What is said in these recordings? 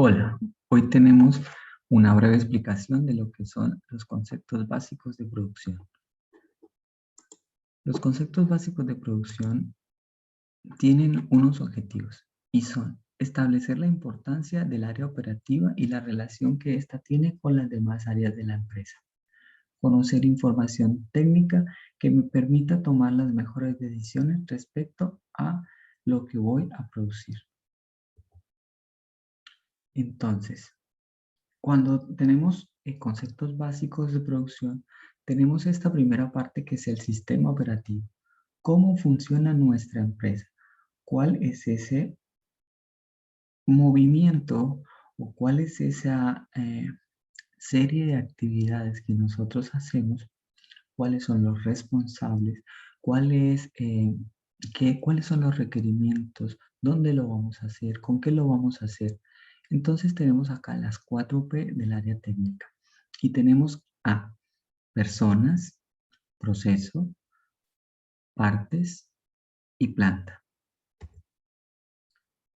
Hola, hoy tenemos una breve explicación de lo que son los conceptos básicos de producción. Los conceptos básicos de producción tienen unos objetivos y son establecer la importancia del área operativa y la relación que ésta tiene con las demás áreas de la empresa. Conocer información técnica que me permita tomar las mejores decisiones respecto a lo que voy a producir. Entonces, cuando tenemos conceptos básicos de producción, tenemos esta primera parte que es el sistema operativo. ¿Cómo funciona nuestra empresa? ¿Cuál es ese movimiento o cuál es esa serie de actividades que nosotros hacemos? ¿Cuáles son los responsables? ¿Cuáles son los requerimientos? ¿Dónde lo vamos a hacer? ¿Con qué lo vamos a hacer? Entonces tenemos acá las 4P del área técnica. Y tenemos a personas, proceso, partes y planta.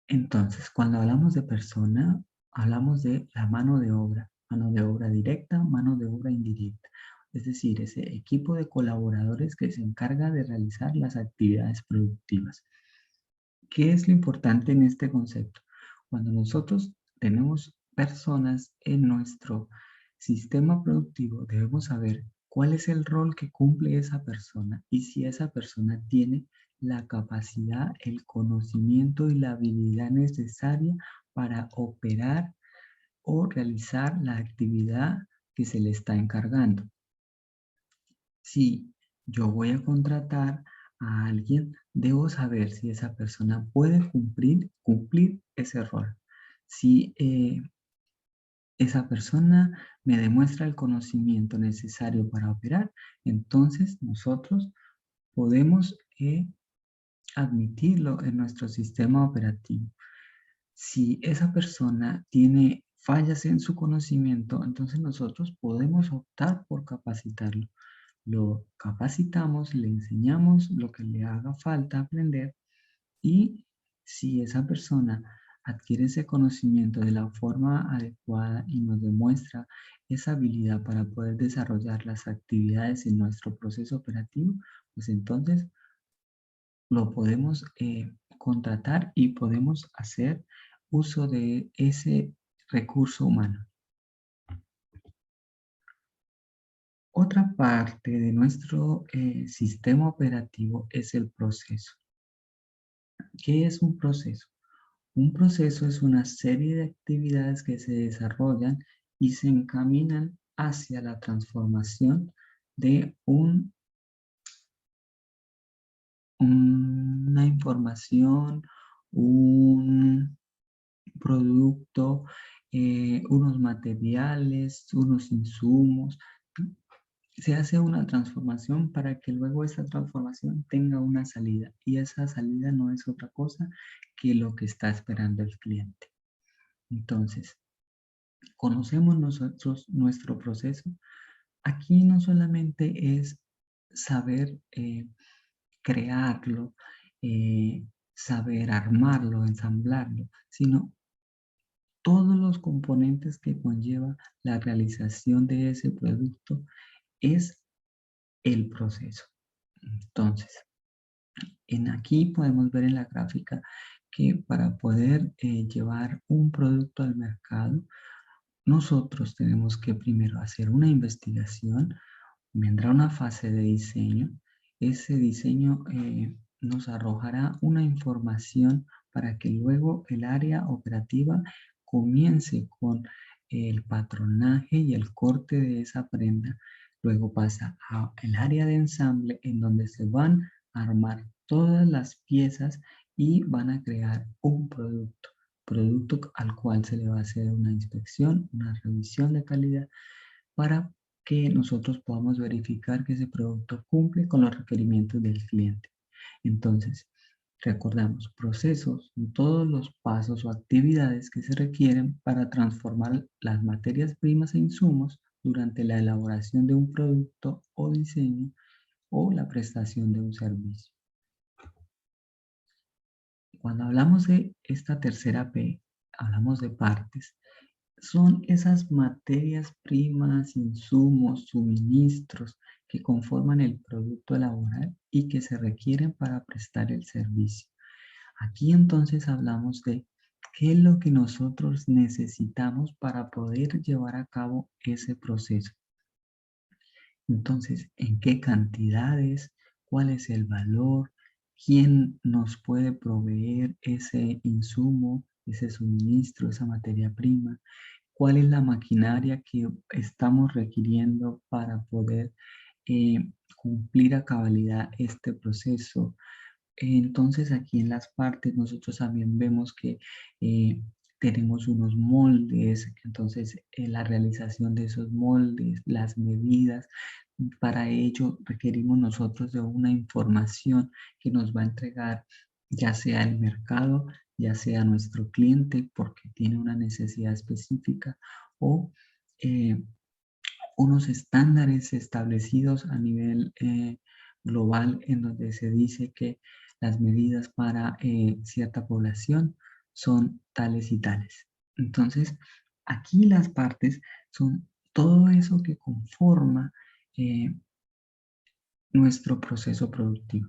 Entonces, cuando hablamos de persona, hablamos de la mano de obra directa, mano de obra indirecta. Es decir, ese equipo de colaboradores que se encarga de realizar las actividades productivas. ¿Qué es lo importante en este concepto? Cuando nosotros tenemos personas en nuestro sistema productivo, debemos saber cuál es el rol que cumple esa persona y si esa persona tiene la capacidad, el conocimiento y la habilidad necesaria para operar o realizar la actividad que se le está encargando. Si yo voy a contratar a alguien, debo saber si esa persona puede cumplir ese rol. Si esa persona me demuestra el conocimiento necesario para operar, entonces nosotros podemos admitirlo en nuestro sistema operativo. Si esa persona tiene fallas en su conocimiento, entonces nosotros podemos optar por capacitarlo. Lo capacitamos, le enseñamos lo que le haga falta aprender y si esa persona adquiere ese conocimiento de la forma adecuada y nos demuestra esa habilidad para poder desarrollar las actividades en nuestro proceso operativo, pues entonces lo podemos contratar y podemos hacer uso de ese recurso humano. Otra parte de nuestro sistema operativo es el proceso. ¿Qué es un proceso? Un proceso es una serie de actividades que se desarrollan y se encaminan hacia la transformación de una información, un producto, unos materiales, unos insumos. Se hace una transformación para que luego esa transformación tenga una salida y esa salida no es otra cosa que lo que está esperando el cliente. Entonces, conocemos nosotros nuestro proceso. Aquí no solamente es saber crearlo, saber armarlo, ensamblarlo, sino todos los componentes que conlleva la realización de ese producto es el proceso. Entonces, aquí podemos ver en la gráfica que para poder llevar un producto al mercado, nosotros tenemos que primero hacer una investigación, vendrá una fase de diseño, ese diseño nos arrojará una información para que luego el área operativa comience con el patronaje y el corte de esa prenda. Luego pasa al área de ensamble en donde se van a armar todas las piezas y van a crear un producto al cual se le va a hacer una inspección, una revisión de calidad para que nosotros podamos verificar que ese producto cumple con los requerimientos del cliente. Entonces, recordamos, procesos son todos los pasos o actividades que se requieren para transformar las materias primas e insumos durante la elaboración de un producto o diseño o la prestación de un servicio. Cuando hablamos de esta tercera P, hablamos de partes, son esas materias primas, insumos, suministros que conforman el producto laboral y que se requieren para prestar el servicio. Aquí entonces hablamos de qué es lo que nosotros necesitamos para poder llevar a cabo ese proceso. Entonces, ¿en qué cantidades? ¿Cuál es el valor? ¿Quién nos puede proveer ese insumo, ese suministro, esa materia prima? ¿Cuál es la maquinaria que estamos requiriendo para poder cumplir a cabalidad este proceso? Entonces, aquí en las partes nosotros también vemos que tenemos unos moldes, entonces la realización de esos moldes, las medidas, para ello requerimos nosotros de una información que nos va a entregar ya sea el mercado, ya sea nuestro cliente porque tiene una necesidad específica o eh, unos estándares establecidos a nivel global en donde se dice que las medidas para cierta población son tales y tales. Entonces, aquí las partes son todo eso que conforma eh, nuestro proceso productivo.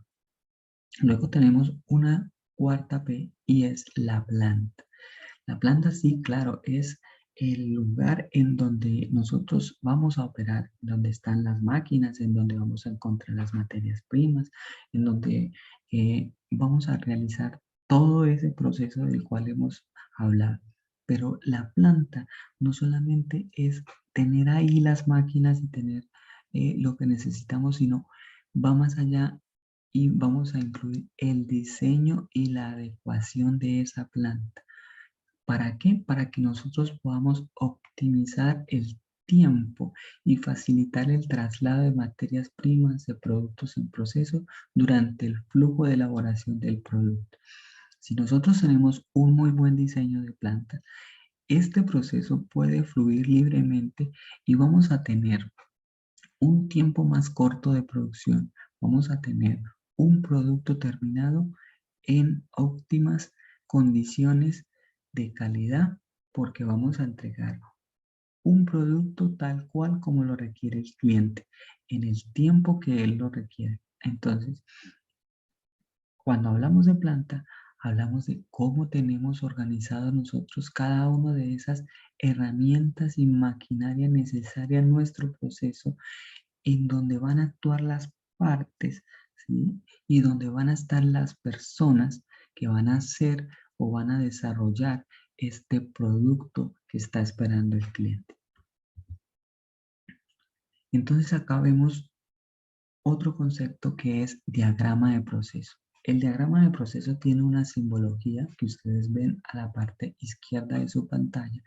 Luego tenemos una cuarta P y es la planta. La planta sí, claro, es el lugar en donde nosotros vamos a operar, donde están las máquinas, en donde vamos a encontrar las materias primas, en donde vamos a realizar todo ese proceso del cual hemos hablado. Pero la planta no solamente es tener ahí las máquinas y tener lo que necesitamos, sino va más allá y vamos a incluir el diseño y la adecuación de esa planta. ¿Para qué? Para que nosotros podamos optimizar el tiempo y facilitar el traslado de materias primas, de productos en proceso durante el flujo de elaboración del producto. Si nosotros tenemos un muy buen diseño de planta, este proceso puede fluir libremente y vamos a tener un tiempo más corto de producción. Vamos a tener un producto terminado en óptimas condiciones de calidad porque vamos a entregar un producto tal cual como lo requiere el cliente en el tiempo que él lo requiere. Entonces, cuando hablamos de planta, hablamos de cómo tenemos organizado nosotros cada una de esas herramientas y maquinaria necesaria en nuestro proceso en donde van a actuar las partes, ¿sí? Y donde van a estar las personas que van a hacer o van a desarrollar este producto que está esperando el cliente. Entonces acá vemos otro concepto que es diagrama de proceso. El diagrama de proceso tiene una simbología que ustedes ven a la parte izquierda de su pantalla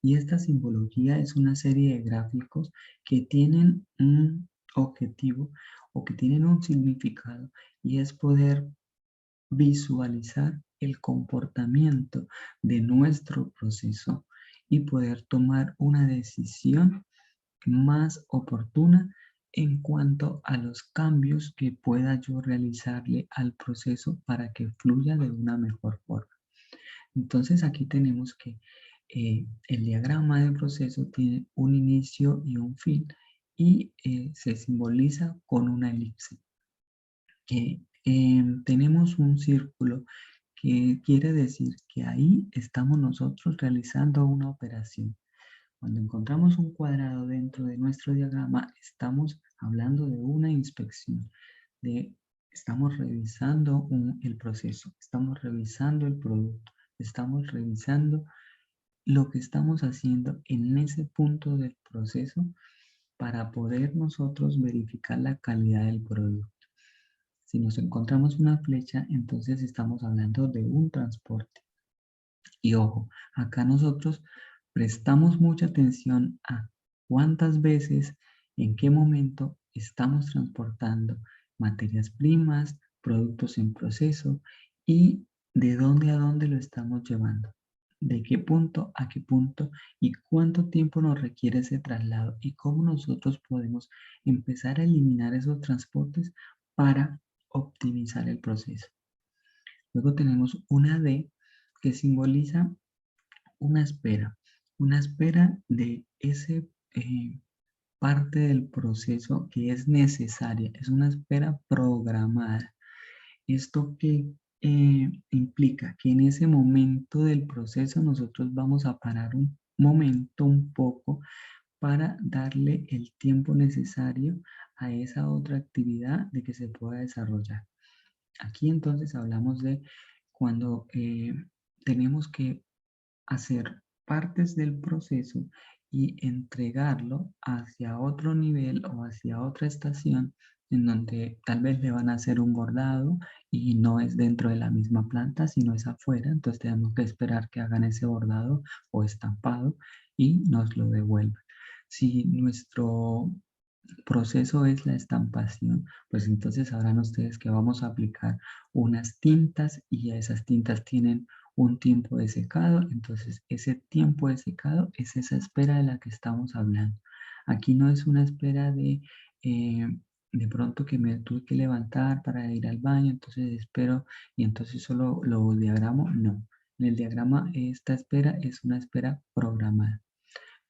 y esta simbología es una serie de gráficos que tienen un objetivo o que tienen un significado y es poder visualizar el comportamiento de nuestro proceso y poder tomar una decisión más oportuna en cuanto a los cambios que pueda yo realizarle al proceso para que fluya de una mejor forma. Entonces aquí tenemos que el diagrama de proceso tiene un inicio y un fin y se simboliza con una elipse. Tenemos un círculo que quiere decir que ahí estamos nosotros realizando una operación. Cuando encontramos un cuadrado dentro de nuestro diagrama, estamos hablando de una inspección, estamos revisando el proceso, estamos revisando el producto, estamos revisando lo que estamos haciendo en ese punto del proceso para poder nosotros verificar la calidad del producto. Si nos encontramos una flecha, entonces estamos hablando de un transporte. Y ojo, acá nosotros prestamos mucha atención a cuántas veces, en qué momento estamos transportando materias primas, productos en proceso y de dónde a dónde lo estamos llevando. De qué punto a qué punto y cuánto tiempo nos requiere ese traslado y cómo nosotros podemos empezar a eliminar esos transportes para optimizar el proceso. Luego tenemos una D que simboliza una espera de ese parte del proceso que es necesaria, es una espera programada. Esto que implica que en ese momento del proceso nosotros vamos a parar un momento, un poco, para darle el tiempo necesario a esa otra actividad de que se pueda desarrollar. Aquí entonces hablamos de cuando tenemos que hacer partes del proceso y entregarlo hacia otro nivel o hacia otra estación en donde tal vez le van a hacer un bordado y no es dentro de la misma planta, sino es afuera. Entonces tenemos que esperar que hagan ese bordado o estampado y nos lo devuelvan. Si nuestro proceso es la estampación, pues entonces sabrán ustedes que vamos a aplicar unas tintas y esas tintas tienen un tiempo de secado, entonces ese tiempo de secado es esa espera de la que estamos hablando. Aquí no es una espera eh, de pronto que me tuve que levantar para ir al baño, entonces espero y entonces solo lo diagramo, no. En el diagrama esta espera es una espera programada.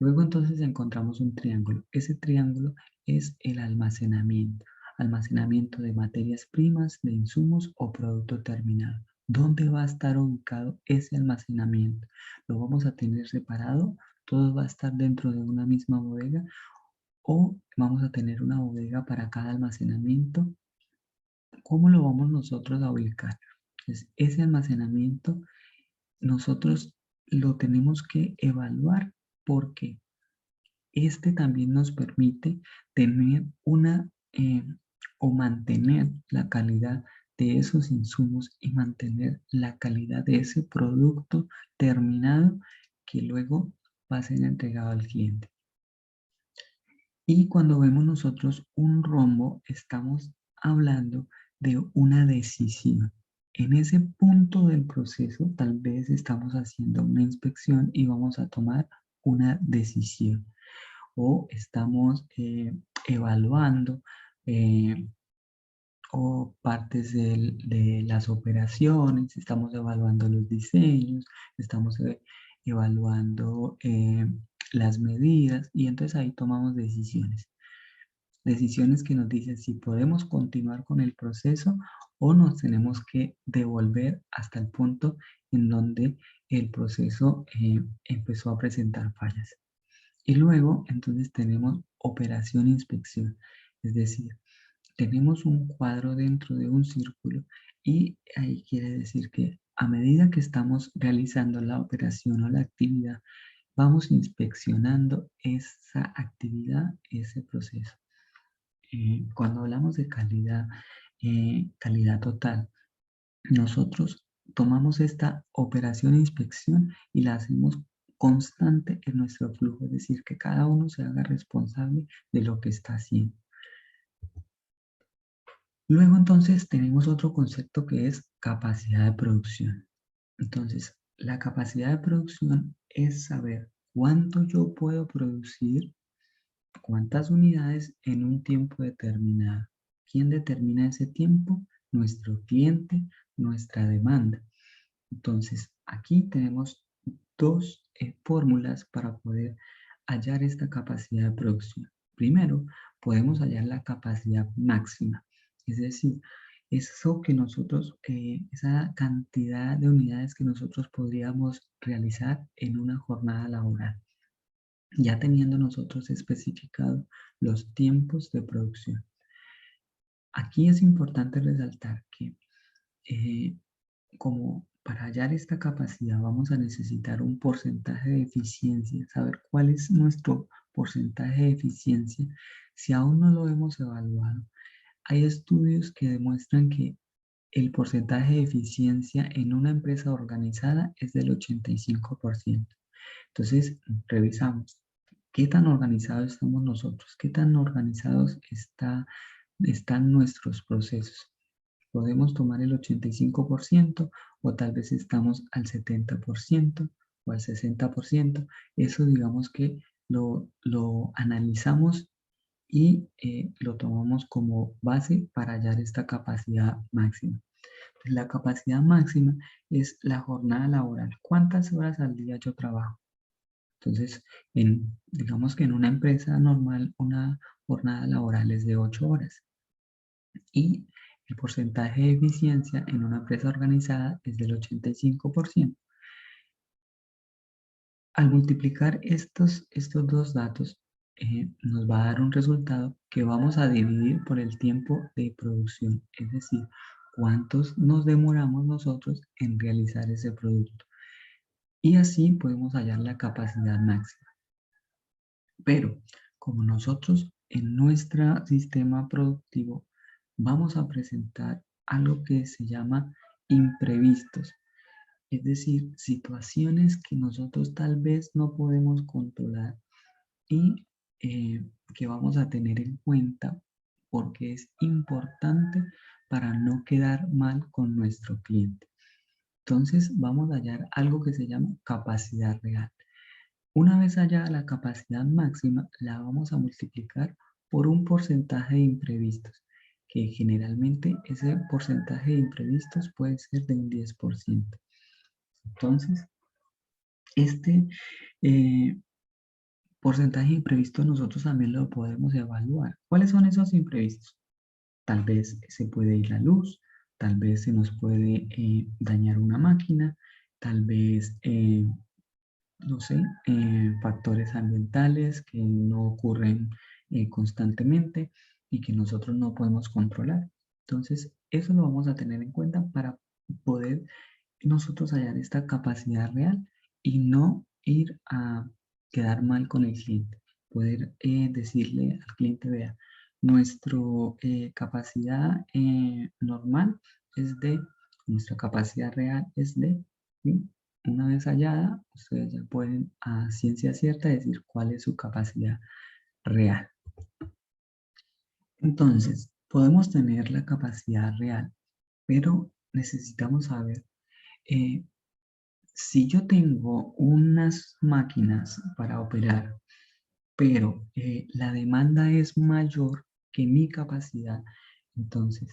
Luego entonces encontramos un triángulo. Ese triángulo es el almacenamiento. Almacenamiento de materias primas, de insumos o producto terminado. ¿Dónde va a estar ubicado ese almacenamiento? ¿Lo vamos a tener separado? ¿Todo va a estar dentro de una misma bodega? ¿O vamos a tener una bodega para cada almacenamiento? ¿Cómo lo vamos nosotros a ubicar? Entonces, ese almacenamiento nosotros lo tenemos que evaluar porque este también nos permite tener o mantener la calidad de esos insumos y mantener la calidad de ese producto terminado que luego va a ser entregado al cliente. Y cuando vemos nosotros un rombo, estamos hablando de una decisión. En ese punto del proceso, tal vez estamos haciendo una inspección y vamos a tomar una decisión o estamos evaluando eh, o partes de las operaciones, estamos evaluando los diseños, estamos evaluando las medidas y entonces ahí tomamos decisiones. Decisiones que nos dicen si podemos continuar con el proceso o nos tenemos que devolver hasta el punto en donde el proceso empezó a presentar fallas. Y luego, entonces tenemos operación inspección, es decir, tenemos un cuadro dentro de un círculo y ahí quiere decir que a medida que estamos realizando la operación o la actividad, vamos inspeccionando esa actividad, ese proceso. Cuando hablamos de calidad, calidad total, nosotros tomamos esta operación de inspección y la hacemos constante en nuestro flujo, es decir, que cada uno se haga responsable de lo que está haciendo. Luego entonces tenemos otro concepto que es capacidad de producción. Entonces, la capacidad de producción es saber cuánto yo puedo producir, cuántas unidades en un tiempo determinado. ¿Quién determina ese tiempo? Nuestro cliente, nuestra demanda. Entonces, aquí tenemos dos fórmulas para poder hallar esta capacidad de producción. Primero, podemos hallar la capacidad máxima, es decir, eso que nosotros, esa cantidad de unidades que nosotros podríamos realizar en una jornada laboral, ya teniendo nosotros especificado los tiempos de producción. Aquí es importante resaltar que eh, como para hallar esta capacidad vamos a necesitar un porcentaje de eficiencia, saber cuál es nuestro porcentaje de eficiencia. Si aún no lo hemos evaluado, hay estudios que demuestran que el porcentaje de eficiencia en una empresa organizada es del 85%. Entonces, revisamos qué tan organizados estamos nosotros, qué tan organizados están nuestros procesos. Podemos tomar el 85% o tal vez estamos al 70% o al 60%. Eso digamos que lo analizamos y lo tomamos como base para hallar esta capacidad máxima. La capacidad máxima es la jornada laboral. ¿Cuántas horas al día yo trabajo? Entonces, digamos que en una empresa normal, una jornada laboral es de 8 horas y el porcentaje de eficiencia en una empresa organizada es del 85%. Al multiplicar estos dos datos, nos va a dar un resultado que vamos a dividir por el tiempo de producción, es decir, cuántos nos demoramos nosotros en realizar ese producto. Y así podemos hallar la capacidad máxima. Pero como nosotros en nuestro sistema productivo vamos a presentar algo que se llama imprevistos, es decir, situaciones que nosotros tal vez no podemos controlar y que vamos a tener en cuenta porque es importante para no quedar mal con nuestro cliente. Entonces vamos a hallar algo que se llama capacidad real. Una vez hallada la capacidad máxima, la vamos a multiplicar por un porcentaje de imprevistos, que generalmente ese porcentaje de imprevistos puede ser de un 10%. Entonces, este eh, porcentaje de imprevistos nosotros también lo podemos evaluar. ¿Cuáles son esos imprevistos? Tal vez se puede ir la luz, tal vez se nos puede dañar una máquina, tal vez no sé, factores ambientales que no ocurren constantemente y que nosotros no podemos controlar. Entonces, eso lo vamos a tener en cuenta para poder nosotros hallar esta capacidad real y no ir a quedar mal con el cliente. Poder decirle al cliente, vea, nuestra capacidad normal es de, nuestra capacidad real es de, ¿sí? Una vez hallada, ustedes ya pueden a ciencia cierta decir cuál es su capacidad real. Entonces, podemos tener la capacidad real, pero necesitamos saber eh, si yo tengo unas máquinas para operar, pero la demanda es mayor que mi capacidad, entonces,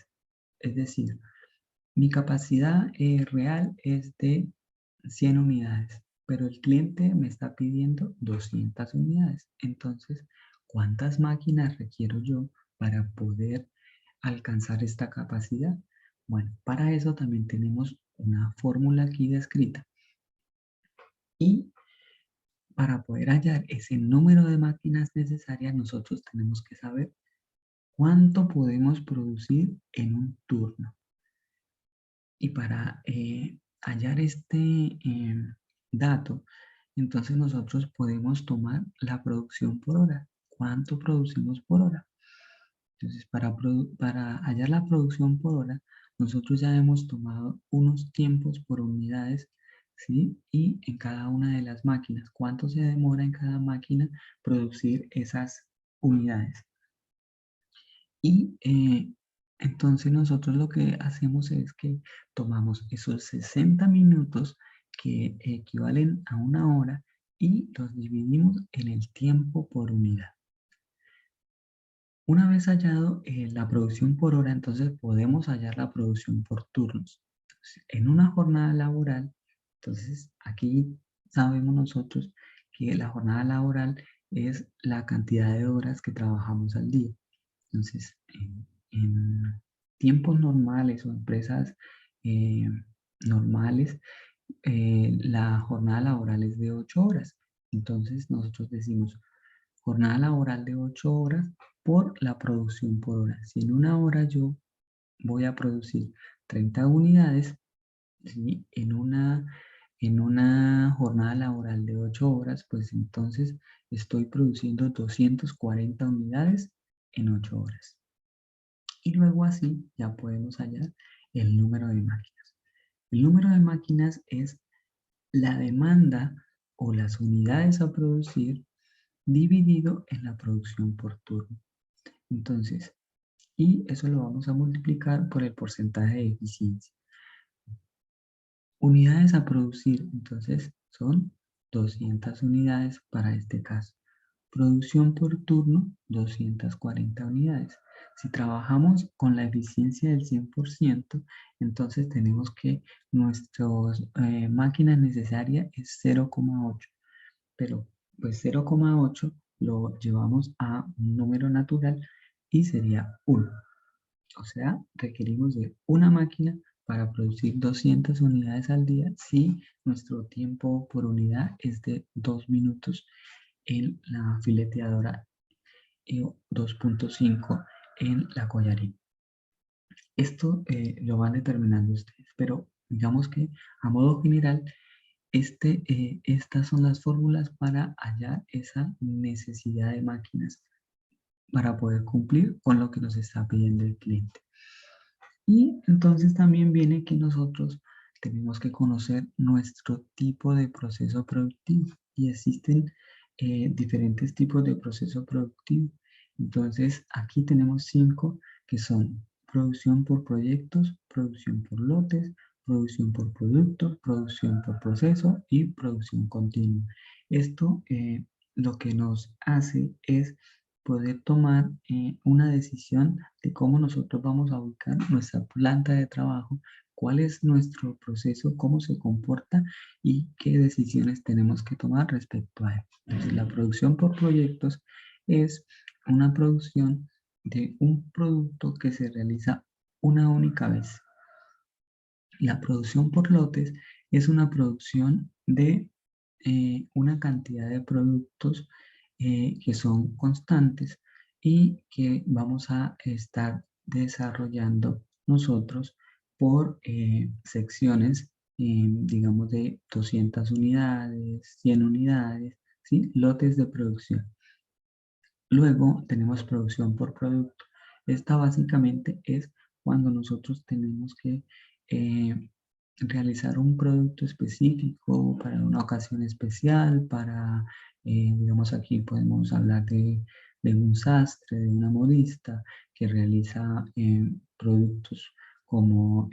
es decir, mi capacidad real es de 100 unidades, pero el cliente me está pidiendo 200 unidades. Entonces, ¿cuántas máquinas requiero yo para poder alcanzar esta capacidad? Bueno, para eso también tenemos una fórmula aquí descrita. Y para poder hallar ese número de máquinas necesarias, nosotros tenemos que saber cuánto podemos producir en un turno. Y para hallar este dato, entonces nosotros podemos tomar la producción por hora. ¿Cuánto producimos por hora? Entonces, para hallar la producción por hora, nosotros ya hemos tomado unos tiempos por unidades, ¿sí? Y en cada una de las máquinas, ¿cuánto se demora en cada máquina producir esas unidades? Y entonces nosotros lo que hacemos es que tomamos esos 60 minutos que equivalen a una hora y los dividimos en el tiempo por unidad. Una vez hallado la producción por hora, entonces podemos hallar la producción por turnos. Entonces, en una jornada laboral, entonces aquí sabemos nosotros que la jornada laboral es la cantidad de horas que trabajamos al día. Entonces, en tiempos normales o empresas eh, normales, la jornada laboral es de 8 horas. Entonces, nosotros decimos jornada laboral de 8 horas por la producción por hora. Si en una hora yo voy a producir 30 unidades, ¿sí? En una jornada laboral de 8 horas, pues entonces estoy produciendo 240 unidades en 8 horas. Y luego así ya podemos hallar el número de máquinas. El número de máquinas es la demanda o las unidades a producir dividido en la producción por turno. Entonces, y eso lo vamos a multiplicar por el porcentaje de eficiencia. Unidades a producir, entonces son 200 unidades para este caso. Producción por turno, 240 unidades. Si trabajamos con la eficiencia del 100%, entonces tenemos que nuestra máquina necesaria es 0,8, pero pues 0,8 lo llevamos a un número natural y sería 1. O sea, requerimos de una máquina para producir 200 unidades al día si nuestro tiempo por unidad es de 2 minutos en la fileteadora y 2.5 en la collarín. Esto lo van determinando ustedes, pero digamos que a modo general, estas son las fórmulas para hallar esa necesidad de máquinas para poder cumplir con lo que nos está pidiendo el cliente. Y entonces también viene que nosotros tenemos que conocer nuestro tipo de proceso productivo y existen diferentes tipos de proceso productivo. Entonces aquí tenemos 5 que son producción por proyectos, producción por lotes, producción por producto, producción por proceso y producción continua. Esto lo que nos hace es poder tomar una decisión de cómo nosotros vamos a ubicar nuestra planta de trabajo, cuál es nuestro proceso, cómo se comporta y qué decisiones tenemos que tomar respecto a él. Entonces, la producción por proyectos es una producción de un producto que se realiza una única vez. La producción por lotes es una producción de una cantidad de productos que son constantes y que vamos a estar desarrollando nosotros por secciones, digamos, de 200 unidades, 100 unidades, ¿sí? Lotes de producción. Luego tenemos producción por producto. Esta básicamente es cuando nosotros tenemos que eh, realizar un producto específico para una ocasión especial, para, digamos aquí podemos hablar de un sastre, de una modista que realiza productos como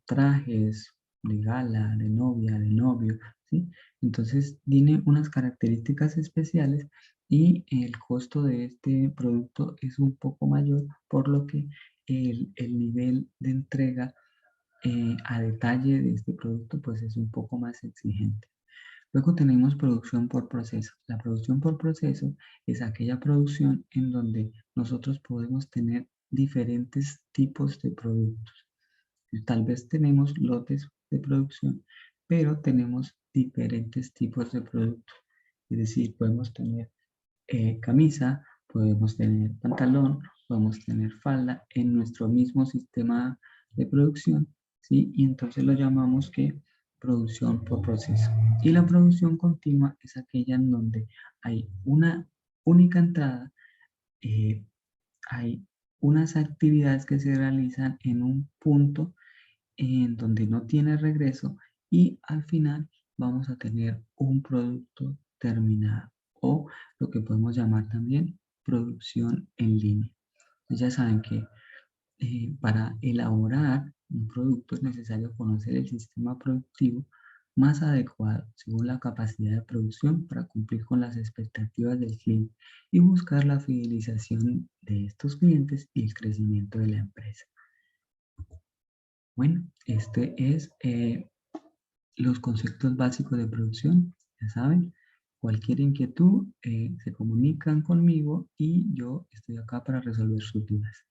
trajes de gala, de novia, de novio, ¿sí? Entonces tiene unas características especiales y el costo de este producto es un poco mayor, por lo que el nivel de entrega a detalle de este producto pues es un poco más exigente. Luego tenemos producción por proceso. La producción por proceso es aquella producción en donde nosotros podemos tener diferentes tipos de productos. Tal vez tenemos lotes de producción, pero tenemos diferentes tipos de productos. Es decir, podemos tener camisa, podemos tener pantalón, podemos tener falda en nuestro mismo sistema de producción, ¿sí? Y entonces lo llamamos que producción por proceso. Y la producción continua es aquella en donde hay una única entrada, eh, hay unas actividades que se realizan en un punto en donde no tiene regreso y al final vamos a tener un producto terminado o lo que podemos llamar también producción en línea. Pues ya saben que para elaborar un producto es necesario conocer el sistema productivo más adecuado según la capacidad de producción para cumplir con las expectativas del cliente y buscar la fidelización de estos clientes y el crecimiento de la empresa. Bueno, este es los conceptos básicos de producción. Ya saben, cualquier inquietud se comunican conmigo y yo estoy acá para resolver sus dudas.